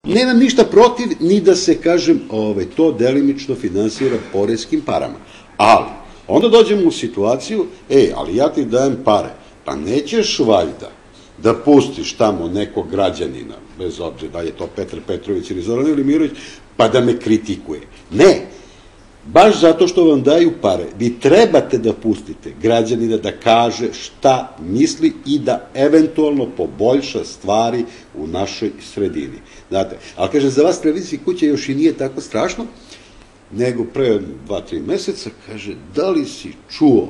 Nemam ništa protiv ni da se, kažem, to delimično finansira poreskim parama. Ali, onda dođemo u situaciju, ali ja ti dajem pare, pa nećeš valjda da pustiš tamo nekog građanina, bez obzira da je to Petar Petrović ili Zoran Milimirović, pa da me kritikuje. Ne, baš zato što vam daju pare, vi trebate da pustite građanina da kaže šta misli i da eventualno poboljša stvari u našoj sredini. Znate, ali kaže, za vas televizijski kuća još i nije tako strašno, nego pre 2-3 meseca, kaže, da li si čuo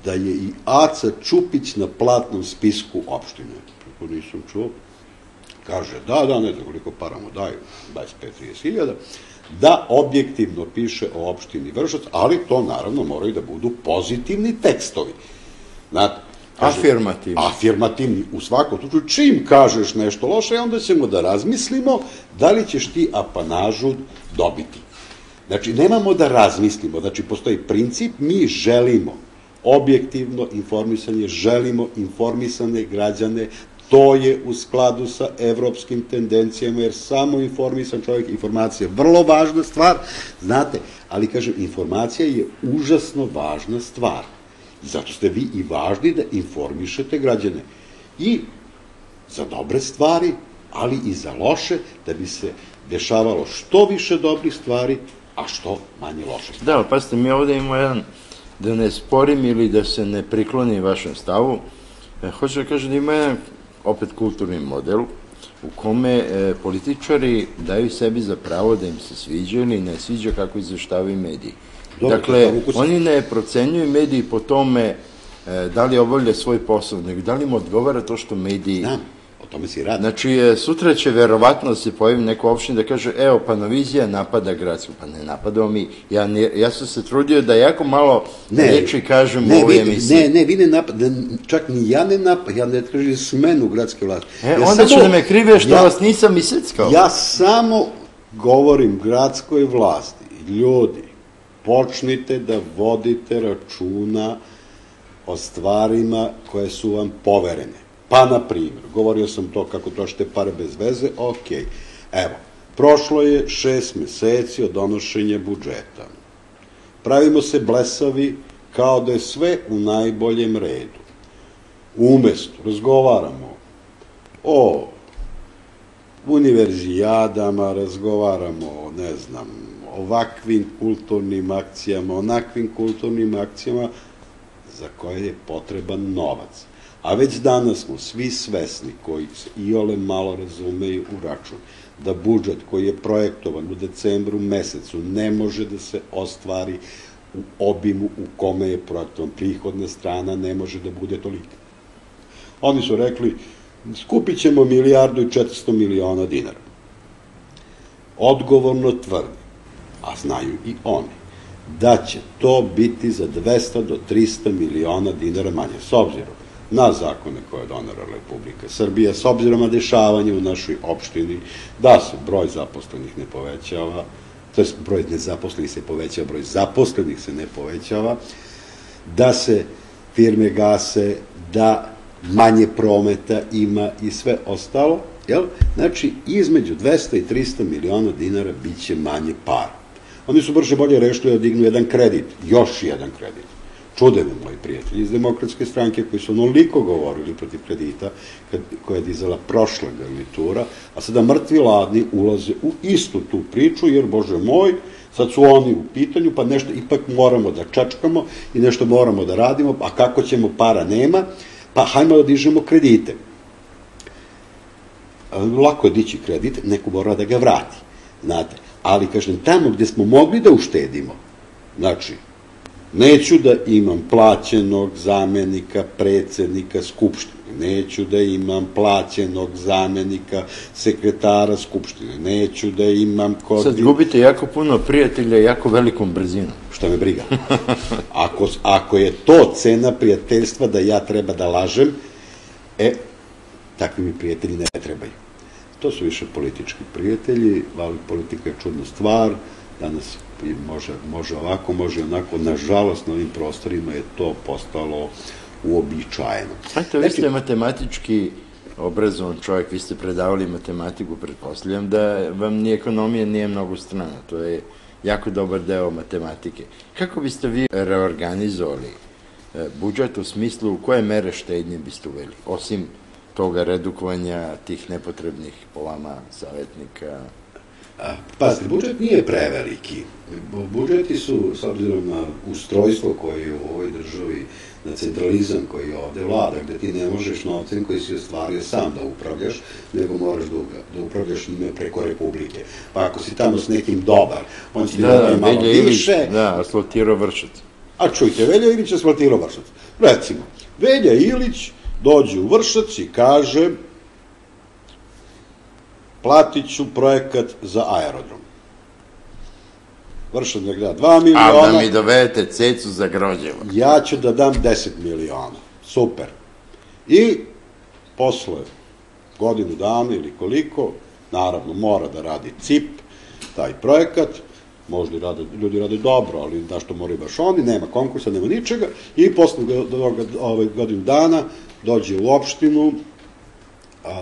da je i Aca Čupić na platnom spisku opštine? Kako nisam čuo. Kaže, da, ne znam koliko para mu daju, 25-30 hiljada, da objektivno piše o opštini Vršac, ali to naravno moraju da budu pozitivni tekstovi. Znate, afirmativni. Afirmativni, u svakom slučaju. Čim kažeš nešto loše, onda ćemo da razmislimo da li ćeš ti apanažu dobiti. Znači, nemamo da razmislimo, znači, postoji princip, mi želimo objektivno informisanje, želimo informisane građane, to je u skladu sa evropskim tendencijama, jer samo informisan čovjek, informacija je vrlo važna stvar, znate, ali kažem, informacija je užasno važna stvar. Zato ste vi i važni da informišete građane. I za dobre stvari, ali i za loše, da bi se dešavalo što više dobrih stvari, a što manje loše stvari. Da, ali pasite, mi ovde imamo jedan, da ne sporim ili da se ne priklonim vašem stavu, hoću da kažem da ima jedan opet kulturni model u kome političari daju sebi za pravo da im se sviđa ili ne sviđa kako izveštavaju mediji. Dakle, oni ne procenjuju mediji po tome da li obavlja svoj posao, nego da li im odgovara to što mediji... Da, o tome si radi. Znači, sutra će verovatno da se pojavi neko opština da kaže, evo, Panovizija napada gradsku. Pa ne napadao mi. Ja sam se trudio da jako malo reči kažem u ovoj emisiji. Ne, vi ne napadate, čak ni ja ne napadam, ja ne tražim smenu gradske vlasti. Onda ću da me krive što vas nisam iseckao. Ja samo govorim gradskoj vlasti, ljudi, počnite da vodite računa o stvarima koje su vam poverene. Pa, na primjer, govorio sam to kako trošite pare bez veze, evo, prošlo je 6 meseci od donošenja budžeta. Pravimo se blesavi kao da je sve u najboljem redu. Umesto, razgovaramo o univerzijadama, razgovaramo o, ne znam, ovakvim kulturnim akcijama, onakvim kulturnim akcijama za koje je potreban novac. A već danas smo svi svesni, koji se iole malo razumeju u račun, da budžet koji je projektovan u decembru mesecu ne može da se ostvari u obimu u kome je projektovan. Prihodna strana ne može da bude tolika. Oni su rekli, skupit ćemo 1.400.000.000 dinara. Odgovorno tvrdi, a znaju i oni, da će to biti za 200 do 300 miliona dinara manje, s obzirom na zakone koje je donela Republika Srbija, s obzirom na dešavanje u našoj opštini, da se broj zaposlenih ne povećava, to je broj nezaposlenih se povećava, broj zaposlenih se ne povećava, da se firme gase, da manje prometa ima i sve ostalo, znači između 200 i 300 miliona dinara bit će manje para. Oni su brže bolje rešili da dignu jedan kredit, još jedan kredit. Čude me, moji prijatelji iz Demokratske stranke, koji su onoliko govorili protiv kredita koja je dizala prošla garnitura, a sada mrtvi ladni ulaze u istu tu priču, jer, Bože moj, sad su oni u pitanju, pa nešto ipak moramo da čačkamo i nešto moramo da radimo, a kako ćemo, para nema, pa hajmo da dižemo kredite. Lako je dići kredit, neko mora da ga vrati, znate, ali, kažem, tamo gde smo mogli da uštedimo, znači, neću da imam plaćenog zamenika predsednika Skupštine, neću da imam plaćenog zamenika sekretara Skupštine, neću da imam... Sad gubite jako puno prijatelja i jako velikom brzinom. Šta me briga? Ako je to cena prijateljstva da ja treba da lažem, takvi mi prijatelji ne trebaju. To su više politički prijatelji, ali politika je čudna stvar, danas može ovako, može onako, nažalost na ovim prostorima je to postalo uobičajeno. Znate, vi ste matematički obrazovan čovjek, vi ste predavali matematiku, pretpostavljam da vam ni ekonomija nije mnogo strana, to je jako dobar deo matematike. Kako biste vi reorganizovali budžet u smislu u koje mere štednje biste uveli, osim toga redukovanja tih nepotrebnih po vama savjetnika? Pazite, budžet nije preveliki. Budžeti su, s obzirom na ustrojstvo koje je u ovoj državi, na centralizam koji je ovde vlada, gde ti ne možeš novcem koji si ostvario sam da upravljaš, nego moraš da upravljaš njime preko Republike. Pa ako si tamo s nekim dobar, on će ti da malo više. Da, asfaltirao Vršac. A čujte, Velja Ilić asfaltirao Vršac. Recimo, Velja Ilić dođe u Vršac i kaže: platit ću projekat za aerodrom. Vršac nek da 2 miliona. A da mi dovedete cecu za Grođevo. Ja ću da dam 10 miliona. Super. I posle godinu dana ili koliko, naravno mora da radi CIP, taj projekat, možda ljudi rade dobro, ali zašto moraju baš oni, nema konkursa, nema ničega, i posle godinu dana dođe u opštinu,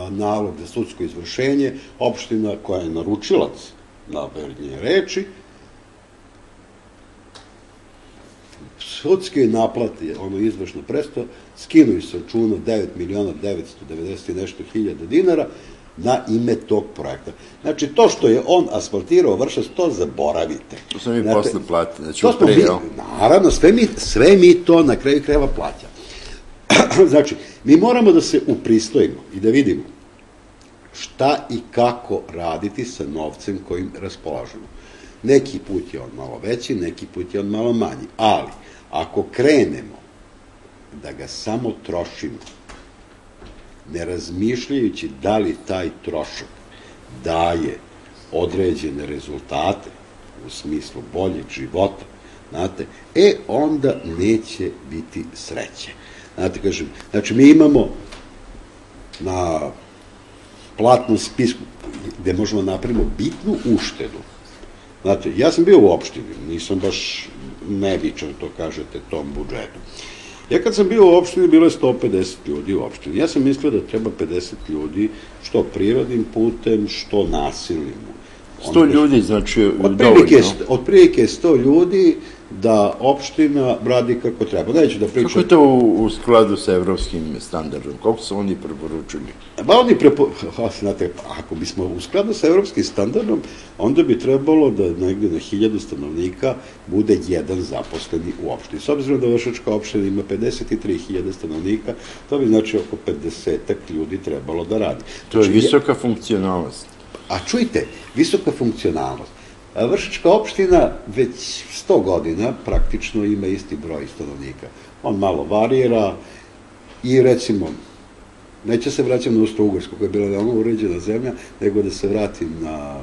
nalog za sudsko izvršenje, opština koja je naručilac na verenje reči, sudske naplate, ono izvršno presto, skinuju se računa 9.990 i nešto hiljada dinara na ime tog projekta. Znači, to što je on asfaltirao Vršac, to zaboravite. To sam mi posle platiti, znači naravno, sve mi to na kraju krajeva plaća. Znači, mi moramo da se upristojimo i da vidimo šta i kako raditi sa novcem kojim raspolažemo. Neki put je on malo veći, neki put je on malo manji, ali ako krenemo da ga samo trošimo, ne razmišljajući da li taj trošak daje određene rezultate u smislu boljeg života, znate, onda neće biti sreće. Znate, kažem, znači mi imamo na platnom spisku gde možemo napravimo bitnu uštedu. Znate, ja sam bio u opštini, nisam baš nevičan, to kažete, tom budžetu. Ja kad sam bio u opštini, bilo je 150 ljudi u opštini. Ja sam mislio da treba 50 ljudi, što prirodnim putem, što nasilnim. 100 ljudi, znači, dovoljno. Otprilike 100 ljudi da opština radi kako treba. Neću da pričam. Kako je to u skladu sa evropskim standardom? Koliko su oni preporučili? Znate, ako bismo u skladu sa evropskim standardom, onda bi trebalo da negde na 1000 stanovnika bude jedan zaposleni u opštini. S obzirom da Vršačka opština ima 53.000 stanovnika, to bi znači oko 50 ljudi trebalo da radi. To je visoka funkcionalnost. A čujte, visoka funkcionalnost. Vršačka opština već 100 godina praktično ima isti broj stanovnika. On malo varira i recimo, neće se vraćam na Austro-Ugarsku koja je bila veoma uređena zemlja, nego da se vratim na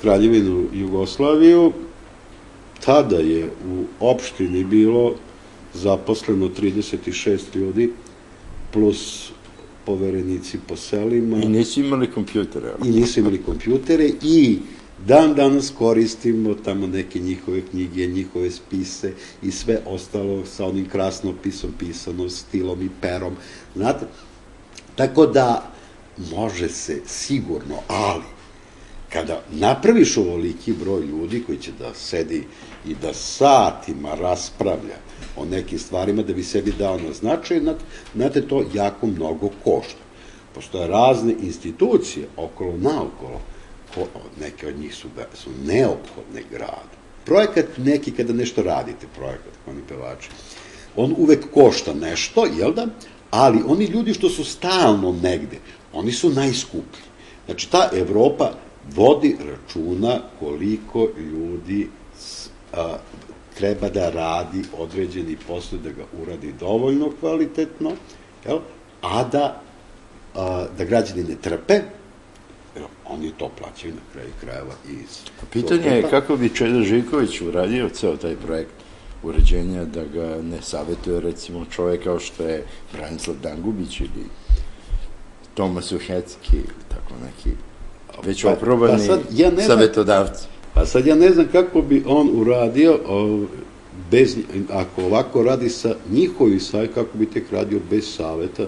Kraljevinu Jugoslaviju. Tada je u opštini bilo zaposleno 36 ljudi plus poverenici po selima. I nisu imali kompjutere. I nisu imali kompjutere i dan danas koristimo tamo neke njihove knjige, njihove spise i sve ostalo sa onim krasnopisom pisano, stilom i perom. Znate? Tako da može se sigurno, ali kada napraviš ovoliki broj ljudi koji će da sedi i da satima raspravlja o nekim stvarima da bi sebi dao na značaj, znate, to jako mnogo košta. Postoje razne institucije okolo naokolo, neke od njih su neophodne gradu. Projekat neki kada nešto radite, projekat, oni pevači, on uvek košta nešto, jel da? Ali oni ljudi što su stalno negde, oni su najskuplji. Znači, ta Evropa vodi računa koliko ljudi treba da radi određeni posao, da ga uradi dovoljno kvalitetno, a da građani ne trpe, oni to plaćaju na kraju krajeva iz... Pitanje je kako bi Čeda Živković uradio ceo taj projekt uređenja, da ga ne savjetuje recimo čovjek kao što je Branislav Dangubić ili Tomas Uhecki ili tako neki već oprobani savjetodavci. Pa sad ja ne znam kako bi on uradio ako ovako radi sa njihovim savjetom, kako bi tek radio bez savjeta,